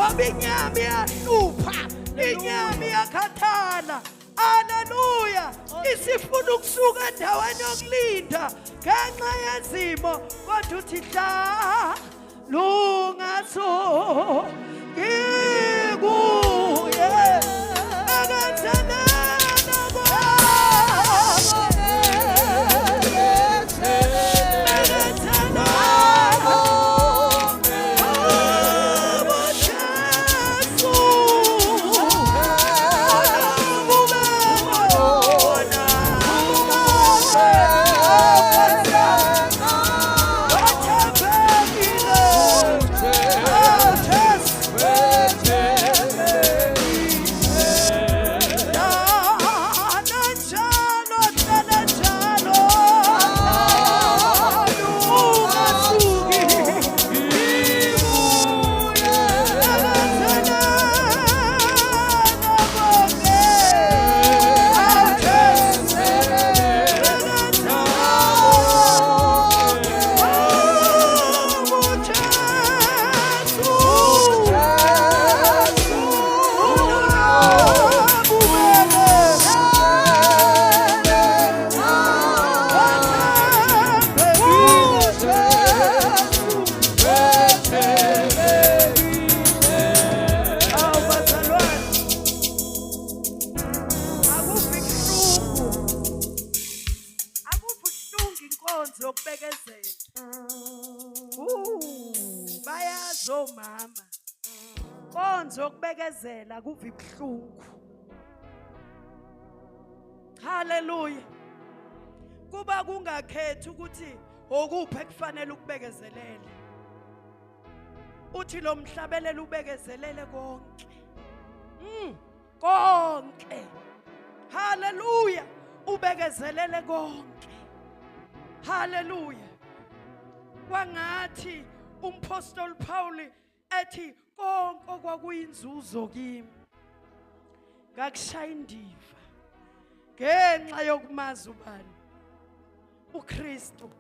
ngoba inyama iyahlupha, inyama iyakhathala. Haleluya. Isifuna ukusuka endaweni yokulinda ngenxa yezimo, kodwa uthi hla lungaso ngikuye akathandana bayazomama konzo kubekezela kuva ibhlungu. Haleluya. Kuba kungakhethi ukuthi okuphi ekufanele ukubekezelele. Uthi lo mhlabelele ubekezelele konke. Konke. Haleluya. Ubekezelele konke. Haleluya. Kwangathi umpostoli Paul ethi konke okwakuyinzuzo kimi ngakushaya indiva ngenxa yokumazi ubani uKristu.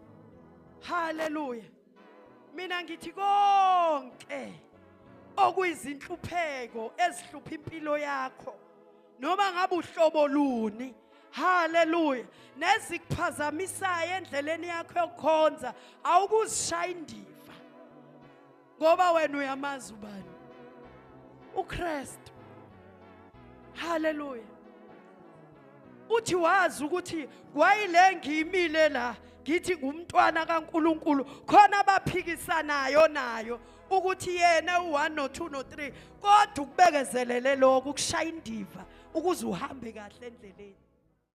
Haleluya. Mina ngithi konke okuyizinhlupheko ezihlupha impilo yakho noma ngabe uhlobo luni. Haleluya. Nezikuphazamisayo endleleni yakho yokukhonza awukuzishaya indiva ngoba wena uyamazi ubani uKristu. Haleluya. Uthi wazi ukuthi kwayile ngimile la ngithi ngumntwana kaNkuluNkulu khona abaphikisanayo nayo ukuthi yena u1 no2 no3 kodwa ukubekezelele lokho ukushaya indiva ukuze uhambe kahle endleleni.